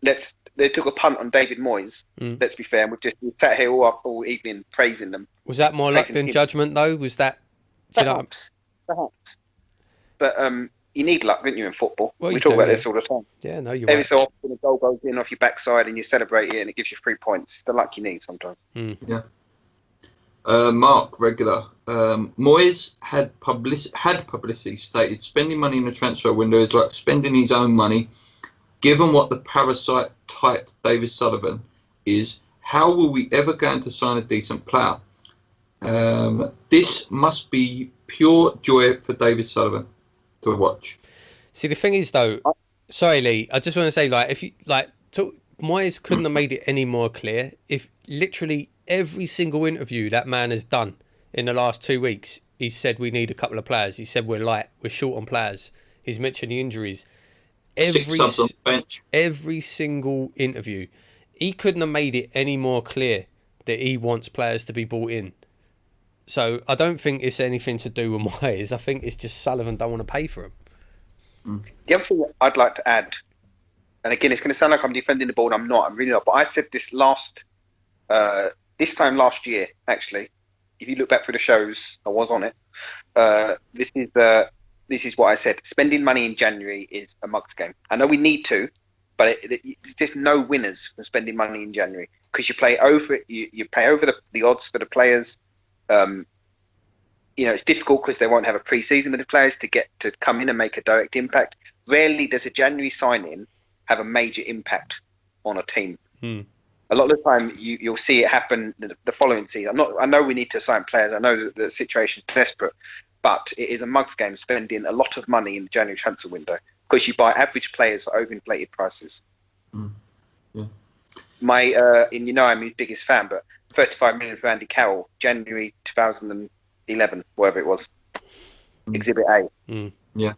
they took a punt on David Moyes. Let's be fair. And we sat here all evening praising them. Was that more luck than judgment, though? Was that? Perhaps. But you need luck, don't you, in football? Well, we talk about this all the time. Yeah, no, you're Every right. so often a goal goes in off your backside and you celebrate it and it gives you 3 points. It's the luck you need sometimes. Yeah. Mark, regular. Moyes had publicity stated spending money in the transfer window is like spending his own money. Given what the parasite type David Sullivan is, how will we ever going to sign a decent player? This must be pure joy for David Sullivan to watch. See, the thing is, though, sorry, Lee, I just want to say, Moyes couldn't have made it any more clear. If literally every single interview that man has done in the last 2 weeks, he said we need a couple of players. He said we're short on players. He's mentioned the injuries. 6 subs on the bench. Every single interview, he couldn't have made it any more clear that he wants players to be brought in. So I don't think it's anything to do with Moyes. I think it's just Sullivan don't want to pay for him. The other thing that I'd like to add, and again, it's going to sound like I'm defending the ball, and I'm not. I'm really not. But I said this time last year, actually. If you look back through the shows, I was on it. This is what I said. Spending money in January is a mugs game. I know we need to, but there's just no winners from spending money in January because you play over it. You pay over the odds for the players. It's difficult because they won't have a pre-season with the players to get to come in and make a direct impact. Rarely does a January signing have a major impact on a team. A lot of the time, you'll see it happen the following season. I know we need to sign players. I know that the situation is desperate, but it is a mugs game spending a lot of money in the January transfer window because you buy average players for overinflated prices. Yeah. I'm his biggest fan, but 35 million for Andy Carroll, January 2011, whatever it was. Exhibit A. Yeah.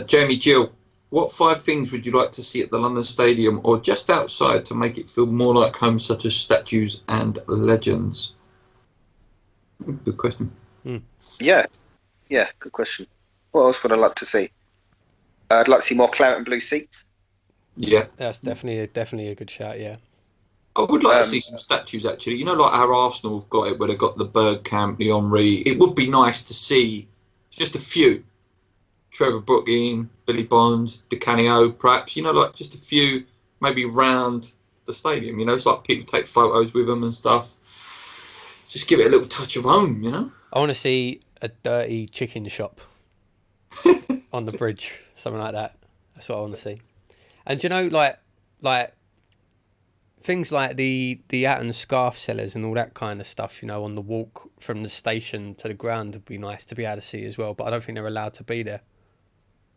Jamie Gill, What 5 things would you like to see at the London Stadium or just outside to make it feel more like home, such as statues and legends? Good question. Yeah, good question. What else would I like to see? I'd like to see more claret and blue seats. Yeah. That's definitely a good shout, yeah. I would like to see some statues, actually. You know, like how Arsenal have got it, where they've got the Bergkamp, the Henry. It would be nice to see just a few. Trevor Brooking, Billy Bonds, Di Canio, perhaps. You know, like just a few, maybe round the stadium. You know, it's like people take photos with them and stuff. Just give it a little touch of home, you know? I want to see a dirty chicken shop on the bridge, something like that. That's what I want to see. And you know, like things like the hat and scarf sellers and all that kind of stuff, you know, on the walk from the station to the ground would be nice to be able to see as well. But I don't think they're allowed to be there.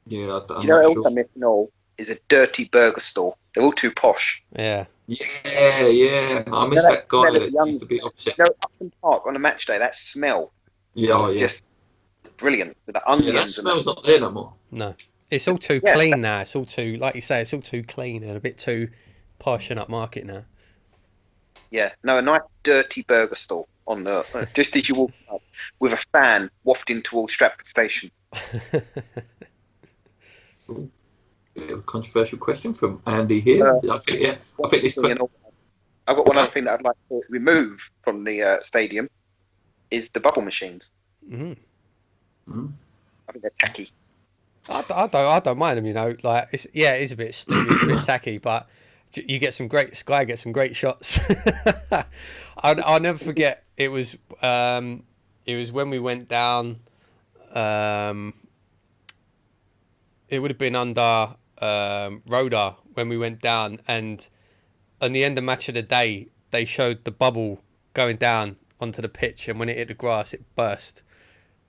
Yeah, I'm You know not what else sure. I'm missing all is a dirty burger store. They're all too posh. Yeah. Yeah. I miss that guy smell of that young- used to be opposite. You know, Upton Park on a match day, that smell Yeah, is yeah. just brilliant. With the Yeah, onions that and smell's not there no more. No. It's all too Yeah. clean now. It's all too, like you say, it's all too clean and a bit too posh and upmarket now. yeah, no, a nice dirty burger store on the just as you walk up with a fan wafting towards Stratford Station. Bit of a controversial question from Andy here. I think this. I've got one other thing that I'd like to remove from the stadium is the bubble machines. Mm. I think they're tacky. I don't mind them, you know. Like it is a bit stupid, it's a bit tacky, but you get some great gets some great shots. I'll never forget. It was when we went down. It would have been under Roda when we went down, and on the end of match of the day, they showed the bubble going down onto the pitch, and when it hit the grass, it burst.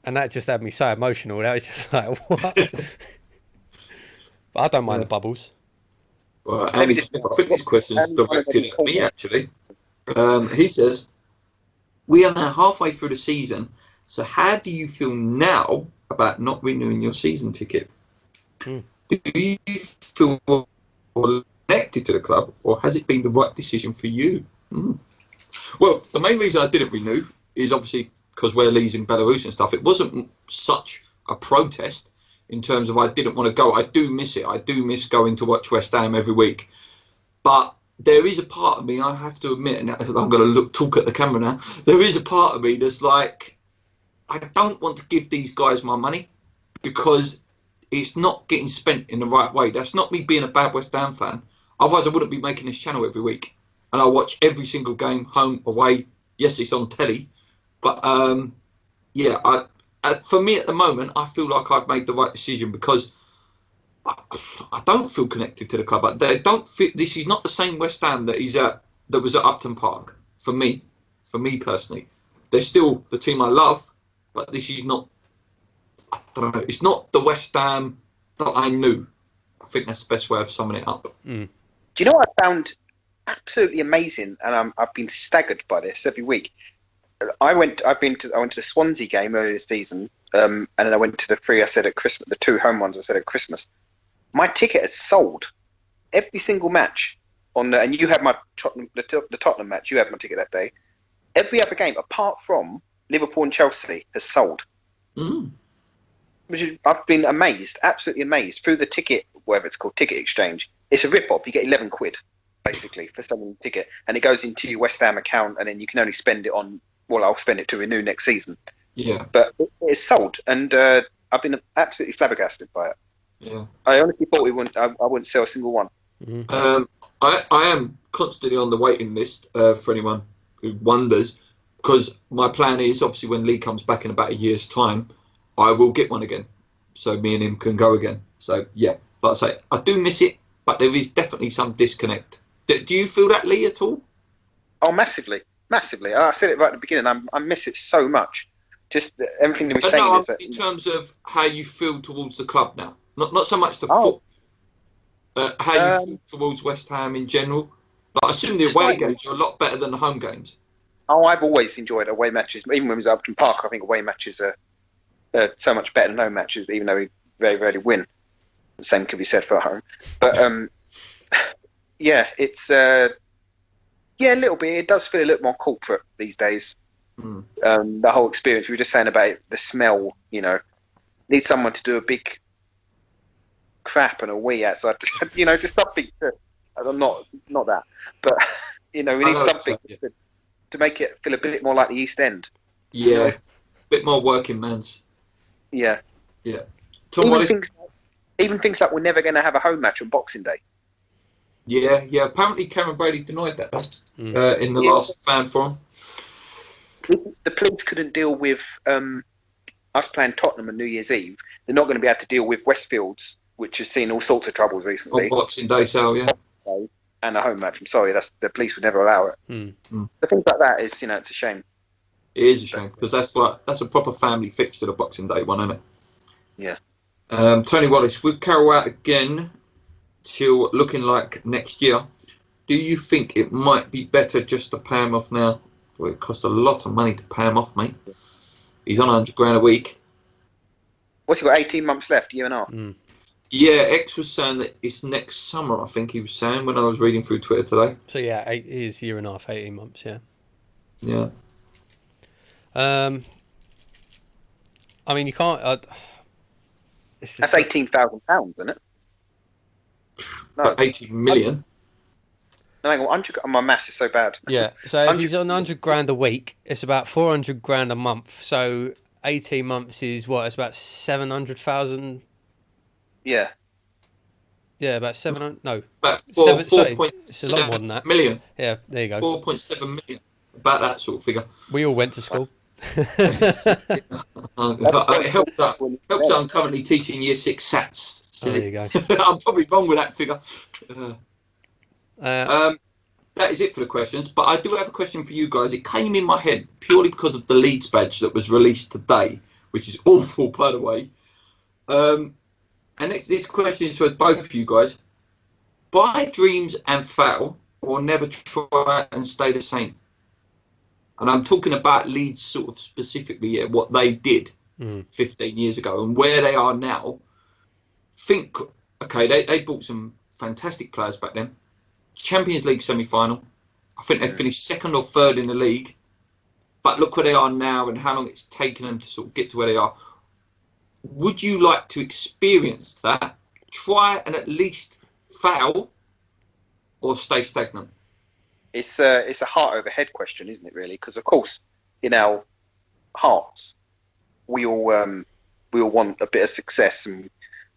And that just had me so emotional. That was just like, what? But I don't mind the bubbles. Well, Andy Smith, I think this question is directed at me, actually. He says, we are now halfway through the season, so how do you feel now about not renewing your season ticket? Do you feel connected to the club, or has it been the right decision for you? Well, the main reason I didn't renew is obviously because where Lee's in Belarus and stuff. It wasn't such a protest in terms of I didn't want to go. I do miss it. I do miss going to watch West Ham every week. But there is a part of me, I have to admit, and I'm going to talk at the camera now, there is a part of me that's like, I don't want to give these guys my money because it's not getting spent in the right way. That's not me being a bad West Ham fan. Otherwise, I wouldn't be making this channel every week. And I watch every single game, home, away. Yes, it's on telly. But, for me at the moment, I feel like I've made the right decision because I don't feel connected to the club. They don't fit. This is not the same West Ham that was at Upton Park for me personally. They're still the team I love, but this is not. I don't know. It's not the West Ham that I knew. I think that's the best way of summing it up. Do you know what I found absolutely amazing, and I've been staggered by this every week. I went to the Swansea game earlier this season, and then I went to the three I said at Christmas, the 2 home ones I said at Christmas. My ticket had sold every single match and you had the Tottenham match. You had my ticket that day. Every other game apart from Liverpool and Chelsea has sold. I've been amazed, absolutely amazed through the ticket, whatever it's called, ticket exchange. It's a rip-off. You get 11 quid basically for selling the ticket, and it goes into your West Ham account, and then you can only spend it on. Well, I'll spend it to renew next season. Yeah. But it's sold, and I've been absolutely flabbergasted by it. Yeah. I honestly thought I wouldn't sell a single one. I am constantly on the waiting list for anyone who wonders, because my plan is obviously when Lee comes back in about a year's time, I will get one again, so me and him can go again. So yeah, like I say, I do miss it, but there is definitely some disconnect. Do you feel that, Lee, at all? Oh, massively. I said it right at the beginning. I miss it so much. Just everything that we're saying. No, is that, in terms of how you feel towards the club now, not so much the foot. How you feel towards West Ham in general. Like, I assume the away games are a lot better than the home games. Oh, I've always enjoyed away matches. Even when we was at Upton Park, I think away matches are so much better than home matches, even though we very rarely win. The same could be said for home. But yeah, it's a little bit. It does feel a little more corporate these days. The whole experience. We were just saying about it, the smell. Need someone to do a big crap and a wee outside. Just something. I'm not that, but we need something to make it feel a bit more like the East End. Yeah, a bit more working man's. Yeah. Tom Wallace. Even things like we're never going to have a home match on Boxing Day. Yeah. Apparently, Cameron Brady denied that in the last fan forum. The police couldn't deal with us playing Tottenham on New Year's Eve. They're not going to be able to deal with Westfields, which has seen all sorts of troubles recently. On Boxing Day, so yeah. And a home match. I'm sorry, the police would never allow it. The things like that is, it's a shame. It is a shame because that's a proper family fixture, the Boxing Day one, isn't it? Yeah. Tony Wallace, with Carroll out again till looking like next year, do you think it might be better just to pay him off now? Well, it costs a lot of money to pay him off, mate. He's on $100,000 a week. What's he got? 18 months left, year and a half. Yeah, X was saying that it's next summer. I think he was saying when I was reading through Twitter today. So yeah, it is year and a half, 18 months. Yeah. Yeah. I mean, you can't. That's £18,000, isn't it? No, but 18 million. No, hang on, 100. My maths is so bad. Yeah, so if he's on $100,000 a week, it's about $400,000 a month. So 18 months is what? It's about 700,000. Yeah. Yeah, about 700. No, about it's a lot more than that. Million. Yeah, there you go. 4.7 million. About that sort of figure. We all went to school. It helps that I'm currently teaching year 6 SATs. So there you go. I'm probably wrong with that figure. That is it for the questions, but I do have a question for you guys. It came in my head purely because of the Leeds badge that was released today, which is awful, by the way. And this question is for both of you guys. Buy dreams and fail, or never try and stay the same. And I'm talking about Leeds sort of specifically, what they did 15 years ago and where they are now. Think, okay, they bought some fantastic players back then. Champions League semi-final. I think they finished second or third in the league. But look where they are now and how long it's taken them to sort of get to where they are. Would you like to experience that? Try and at least fail, or stay stagnant? It's a heart over head question, isn't it? Really, because of course, in our hearts, we all want a bit of success, and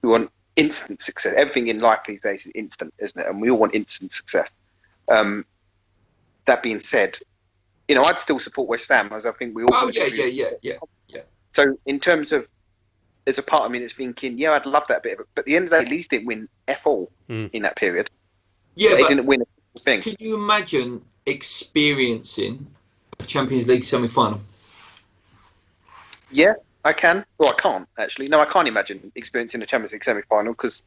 we want instant success. Everything in life these days is instant, isn't it? And we all want instant success. That being said, I'd still support West Ham, as I think we all. Oh yeah. So in terms of, there's a part of me that's thinking, yeah, I'd love that bit of it. But at the end of the day, at least didn't win F all in that period. Yeah, they didn't win a thing. Can you imagine experiencing a Champions League semi-final? Yeah, I can. Well, I can't, actually. No, I can't imagine experiencing a Champions League semi-final because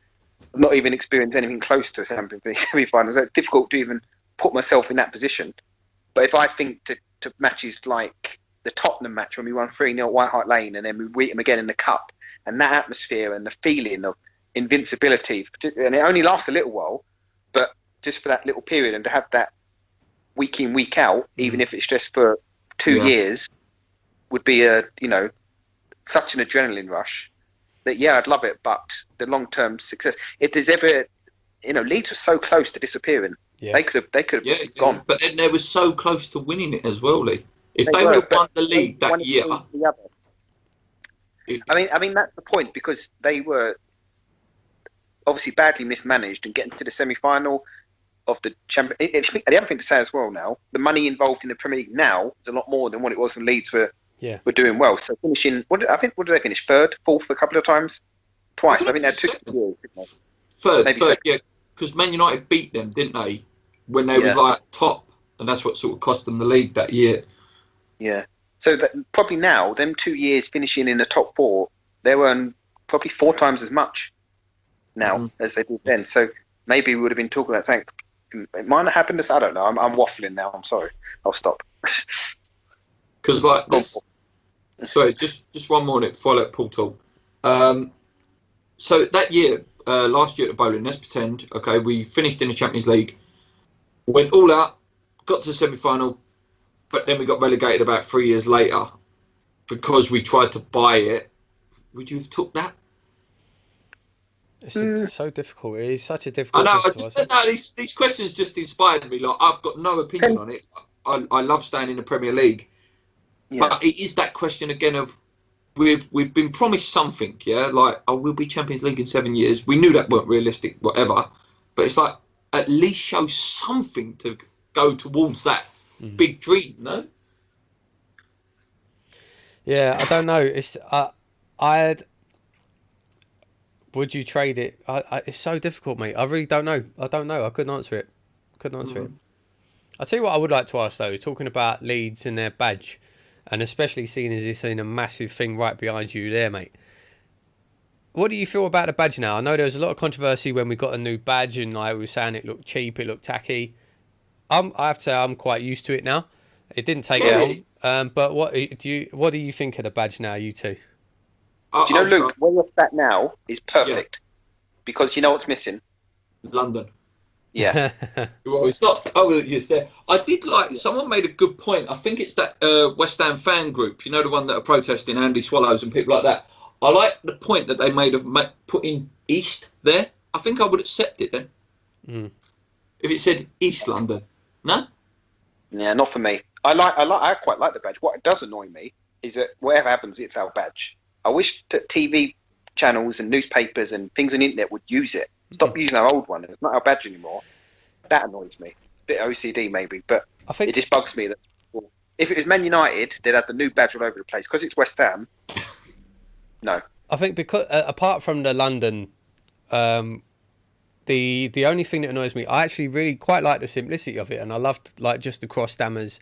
I've not even experienced anything close to a Champions League semi-final. So it's difficult to even put myself in that position. But if I think to matches like the Tottenham match when we won 3-0 at White Hart Lane and then we beat them again in the Cup, and that atmosphere and the feeling of invincibility, and it only lasts a little while, but just for that little period, and to have that week in, week out, even if it's just for 2 years, would be such an adrenaline rush that I'd love it. But the long-term success, if there's ever, Leeds was so close to disappearing. Yeah. They could have gone. But then they were so close to winning it as well, Lee. If they would have won the league that year. I mean that's the point, because they were obviously badly mismanaged and getting to the semi-final of the champion. The other thing to say as well now, the money involved in the Premier League now is a lot more than what it was when Leeds were doing well. So finishing, what did they finish? Third, fourth a couple of times, twice. I think they had 2 years. Third, yeah, because Man United beat them, didn't they? When they was like top, and that's what sort of cost them the league that year. Yeah. So probably now, them 2 years finishing in the top 4, they earn probably 4 times as much now as they did then. So maybe we would have been talking about saying it might not happen. I don't know. I'm waffling now. I'm sorry. I'll stop. Because like this. Sorry, just one more minute before I let Paul talk. So that year, last year at the bowling. Let's pretend, okay, we finished in the Champions League, went all out, got to the semi-final, but then we got relegated about 3 years later because we tried to buy it. Would you have took that? It's so difficult. It is such a difficult I know. question to ask. These questions just inspired me. Like, I've got no opinion on it. I love staying in the Premier League, but it is that question again of we've been promised something. Yeah, like, oh, we'll be Champions League in 7 years. We knew that weren't realistic, whatever. But it's like, at least show something to go towards that big dream. No. Yeah, I don't know. It's would you trade it? It's so difficult, mate. I really don't know. I don't know. I couldn't answer it. It. I'll tell you what I would like to ask, though, talking about Leeds and their badge, and especially seeing as it's in a massive thing right behind you there, mate. What do you feel about the badge now? I know there was a lot of controversy when we got a new badge, and I was saying it looked cheap, it looked tacky. I have to say I'm quite used to it now. It didn't take long. But what do you think of the badge now, you two? Do you know, Luke, where you're sat now is perfect because you know what's missing? London. Yeah. Well, it's not. Oh, you said. I did like. Someone made a good point. I think it's that West Ham fan group. You know, the one that are protesting Andy Swallows and people like that. I like the point that they made of putting East there. I think I would accept it then. If it said East London. No. Yeah, not for me. I quite like the badge. What does annoy me is that whatever happens, it's our badge. I wish that TV channels and newspapers and things on the internet would use it. Stop using our old one. It's not our badge anymore. That annoys me. Bit OCD maybe, but I think it just bugs me that if it was Man United, they'd have the new badge all over the place. Because it's West Ham. No. I think because apart from the London, the only thing that annoys me, I actually really quite like the simplicity of it, and I loved like just the cross stammers.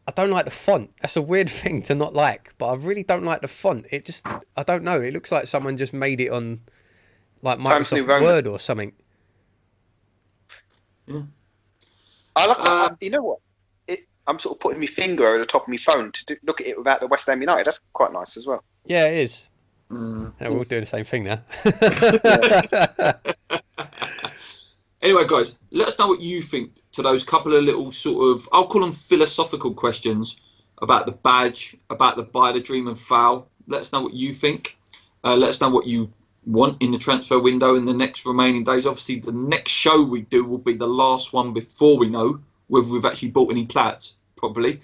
I don't like the font. That's a weird thing to not like, but I really don't like the font. It just, I don't know. It looks like someone just made it on like Microsoft Word or something. Yeah. I like. You know what? I'm sort of putting my finger over the top of my phone to look at it without the West Ham United. That's quite nice as well. Yeah, it is. Yeah, we're all doing the same thing now. Anyway, guys, let us know what you think to those couple of little sort of, I'll call them philosophical questions about the badge, about the buy the dream and foul. Let us know what you think. Let us know what you want in the transfer window in the next remaining days. Obviously, the next show we do will be the last one before we know whether we've actually bought any plats, probably.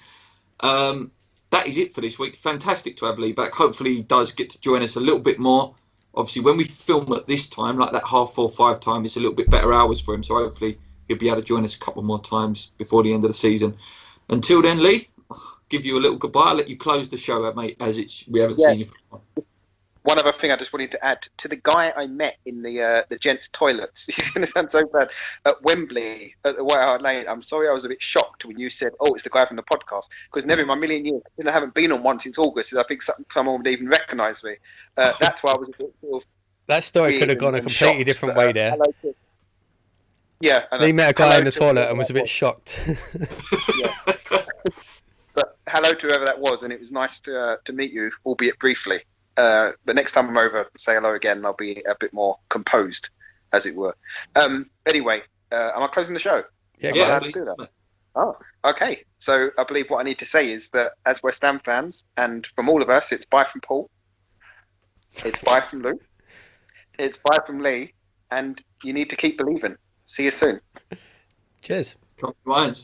That is it for this week. Fantastic to have Lee back. Hopefully he does get to join us a little bit more. Obviously, when we film at this time, like that 4:30 time, it's a little bit better hours for him. So hopefully he'll be able to join us a couple more times before the end of the season. Until then, Lee, I'll give you a little goodbye. I'll let you close the show, mate, as we haven't seen you for a while. One other thing I just wanted to add to the guy I met in the gents' toilets. He's going to sound so bad at Wembley at the White Hart Lane. I'm sorry, I was a bit shocked when you said, "Oh, it's the guy from the podcast," because never in my million years, I haven't been on one since August. I think someone would even recognise me. That's why I was a bit sort of. That story could have gone a completely shocked, different way there. Yeah, Lee met a guy in the toilet and was a bit shocked. Yeah. But hello to whoever that was, and it was nice to meet you, albeit briefly. But next time I'm over, say hello again, and I'll be a bit more composed, as it were. Anyway, am I closing the show? Yeah, to do that? Oh, okay. So I believe what I need to say is that as West Ham fans, and from all of us, it's bye from Paul, it's bye from Luke, it's bye from Lee, and you need to keep believing. See you soon. Cheers. Come on,